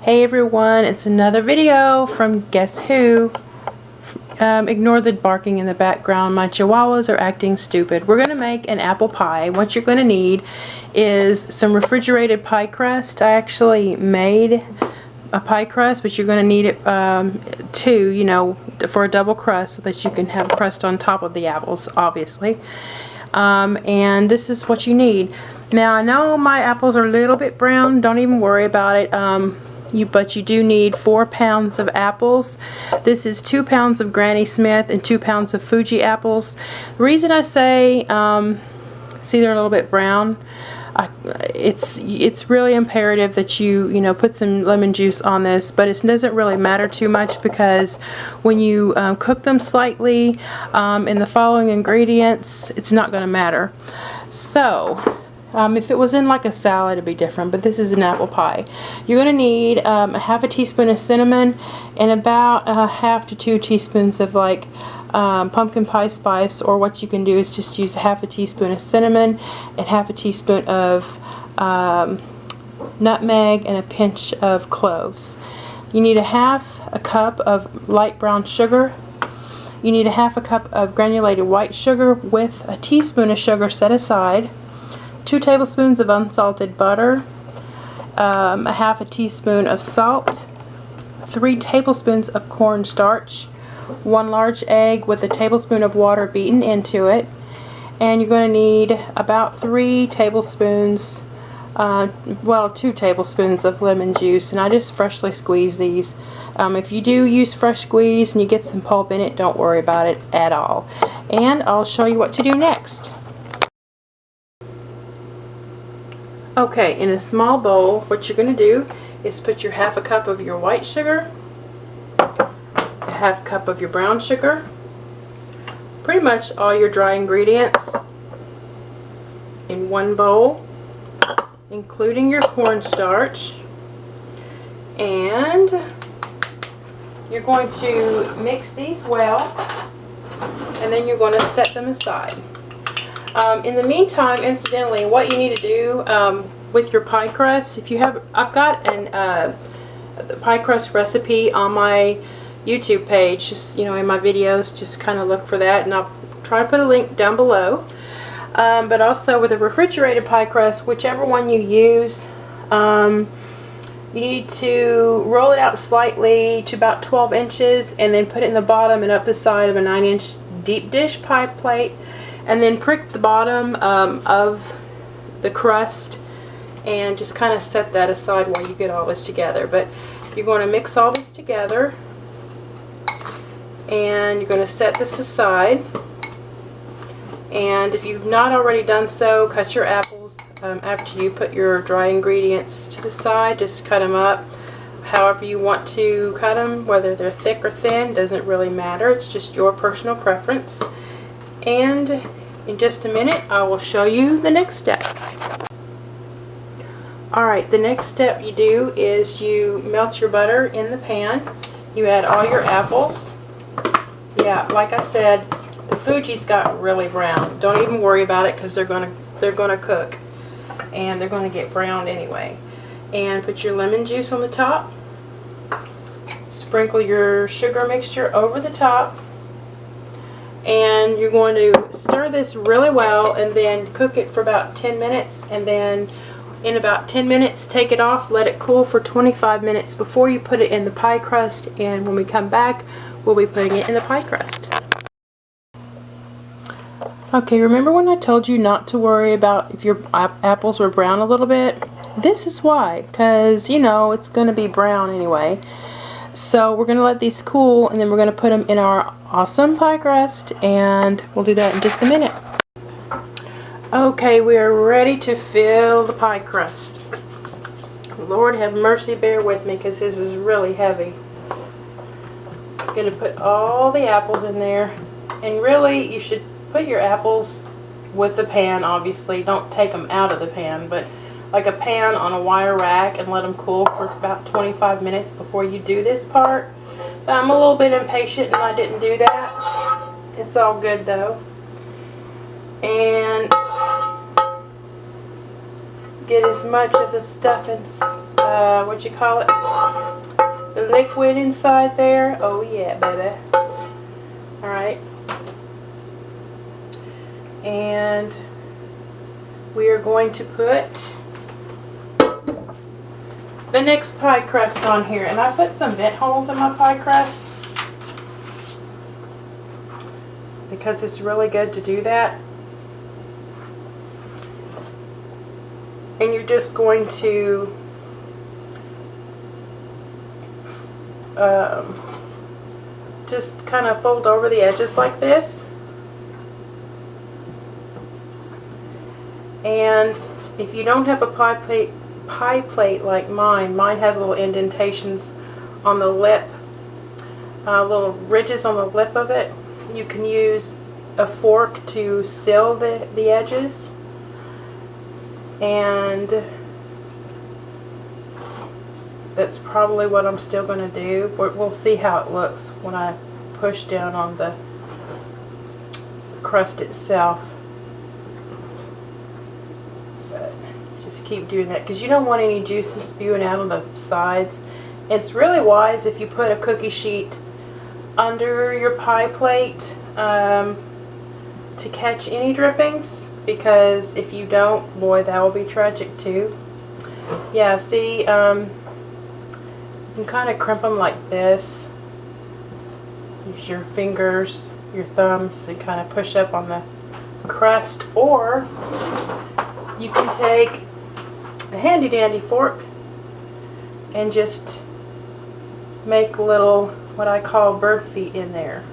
Hey everyone, it's another video from Guess Who. Ignore the barking in the background. My chihuahuas are acting stupid. We're going to make an apple pie. What you're going to need is some refrigerated pie crust. I actually made a pie crust, but you're going to need it two, for a double crust so that you can have a crust on top of the apples, obviously. And this is what you need. Now, I know my apples are a little bit brown. Don't even worry about it. But you do need 4 pounds of apples. This is 2 pounds of Granny Smith and 2 pounds of Fuji apples. The reason I say, see they're a little bit brown, it's really imperative that you put some lemon juice on this, but it doesn't really matter too much because when you cook them slightly in the following ingredients, it's not going to matter. So if it was in like a salad, it'd be different, but this is an apple pie. You're going to need a half a teaspoon of cinnamon and about 1/2 to 2 teaspoons of pumpkin pie spice, or what you can do is just use 1/2 teaspoon of cinnamon and 1/2 teaspoon of nutmeg and a pinch of cloves. You need 1/2 cup of light brown sugar. You need 1/2 cup of granulated white sugar with a teaspoon of sugar set aside. 2 tablespoons of unsalted butter, 1/2 teaspoon of salt, 3 tablespoons of cornstarch, 1 large egg with a tablespoon of water beaten into it, and you're going to need about 2 tablespoons of lemon juice, and I just freshly squeezed these. If you do use fresh squeeze and you get some pulp in it, don't worry about it at all. And I'll show you what to do next. Okay, in a small bowl, what you're going to do is put your 1/2 cup of your white sugar, 1/2 cup of your brown sugar, pretty much all your dry ingredients in one bowl, including your cornstarch, and you're going to mix these well, and then you're going to set them aside. In the meantime, incidentally, what you need to do with your pie crust, I've got the pie crust recipe on my YouTube page, just in my videos, just kind of look for that, and I'll try to put a link down below. But also with a refrigerated pie crust, whichever one you use, you need to roll it out slightly to about 12 inches and then put it in the bottom and up the side of a 9-inch deep dish pie plate, and then prick the bottom of the crust and just kind of set that aside while you get all this together. But you're going to mix all this together, and you're going to set this aside. And if you've not already done so, cut your apples after you put your dry ingredients to the side. Just cut them up however you want to cut them, whether they're thick or thin, doesn't really matter. It's just your personal preference. And in just a minute, I will show you the next step. Alright, the next step you do is you melt your butter in the pan. You add all your apples. Yeah, like I said, the Fuji's got really brown. Don't even worry about it, because they're gonna cook, and they're gonna get browned anyway. And put your lemon juice on the top. Sprinkle your sugar mixture over the top. And you're going to stir this really well and then cook it for about 10 minutes, and then in about 10 minutes take it off, let it cool for 25 minutes before you put it in the pie crust, and when we come back we'll be putting it in the pie crust. Okay, remember when I told you not to worry about if your apples were brown a little bit? This is why, because it's going to be brown anyway. So we're going to let these cool, and then we're going to put them in our awesome pie crust, and we'll do that in just a minute. Okay, we are ready to fill the pie crust. Lord have mercy, bear with me, because this is really heavy. I'm going to put all the apples in there, and really you should put your apples with the pan, obviously. Don't take them out of the pan, but like a pan on a wire rack, and let them cool for about 25 minutes before you do this part. I'm a little bit impatient and I didn't do that. It's all good though. And get as much of the stuff what you call it? The liquid inside there. Oh yeah, baby. Alright. And we are going to put the next pie crust on here. And I put some vent holes in my pie crust because it's really good to do that. And you're just going to just kind of fold over the edges like this. And if you don't have a pie plate like mine has little indentations on the lip, little ridges on the lip of it. You can use a fork to seal the edges. And that's probably what I'm still going to do. We'll see how it looks when I push down on the crust itself. But just keep doing that because you don't want any juices spewing out on the sides. It's really wise if you put a cookie sheet under your pie plate to catch any drippings. Because if you don't, boy, that will be tragic too. Yeah, see, you can kind of crimp them like this. Use your fingers, your thumbs, and kind of push up on the crust. Or you can take a handy dandy fork and just make little, what I call bird feet in there.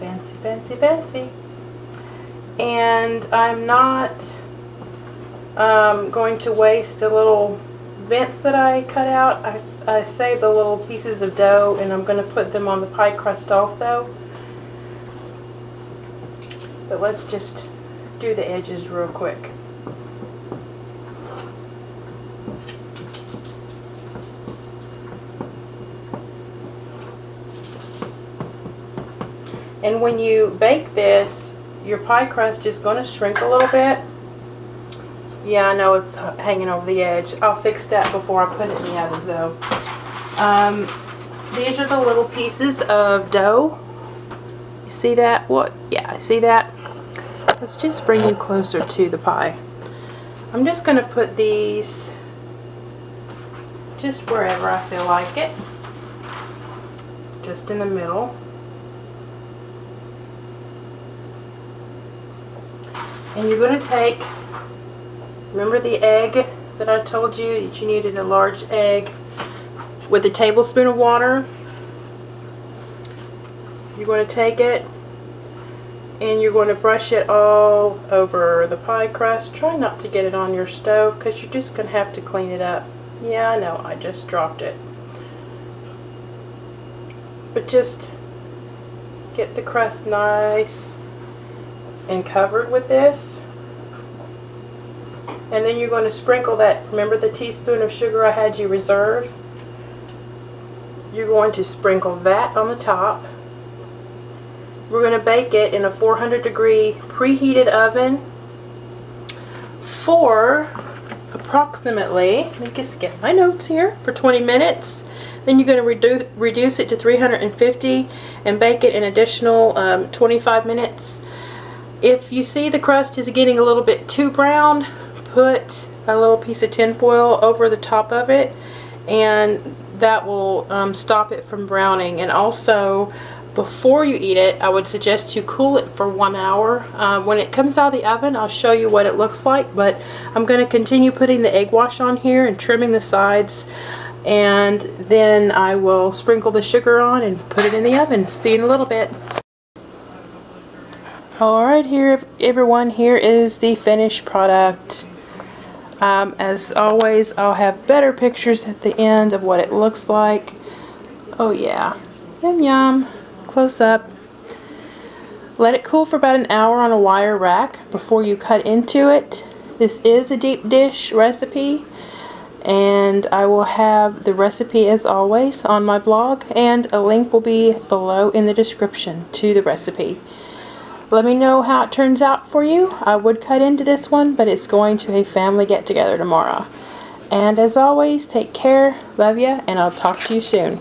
Fancy, fancy, fancy. And I'm not going to waste the little vents that I cut out. I saved the little pieces of dough and I'm going to put them on the pie crust also. But let's just do the edges real quick. And when you bake this, your pie crust is going to shrink a little bit. Yeah, I know it's hanging over the edge. I'll fix that before I put it in the oven though. These are the little pieces of dough. You see that? What? Yeah, I see that. Let's just bring you closer to the pie. I'm just going to put these just wherever I feel like it. Just in the middle. And you're going to take, remember the egg that I told you that you needed a large egg with a tablespoon of water? You're going to take it and you're going to brush it all over the pie crust. Try not to get it on your stove because you're just going to have to clean it up. Yeah, I know, I just dropped it. But just get the crust nice and covered with this. And then you're going to sprinkle that, remember the teaspoon of sugar I had you reserve? You're going to sprinkle that on the top. We're going to bake it in a 400-degree preheated oven for approximately, let me just get my notes here, for 20 minutes. Then you're going to reduce it to 350 and bake it an additional 25 minutes. If you see the crust is getting a little bit too brown, put a little piece of tin foil over the top of it and that will stop it from browning. And also, before you eat it, I would suggest you cool it for 1 hour. When it comes out of the oven, I'll show you what it looks like, but I'm going to continue putting the egg wash on here and trimming the sides, and then I will sprinkle the sugar on and put it in the oven. See you in a little bit. Alright, here everyone, here is the finished product. As always, I'll have better pictures at the end of what it looks like. Oh yeah, yum yum. Close up. Let it cool for about an hour on a wire rack before you cut into it. This is a deep dish recipe, and I will have the recipe as always on my blog, and a link will be below in the description to the recipe. Let me know how it turns out for you. I would cut into this one, but it's going to a family get-together tomorrow. And as always, take care, love ya, and I'll talk to you soon.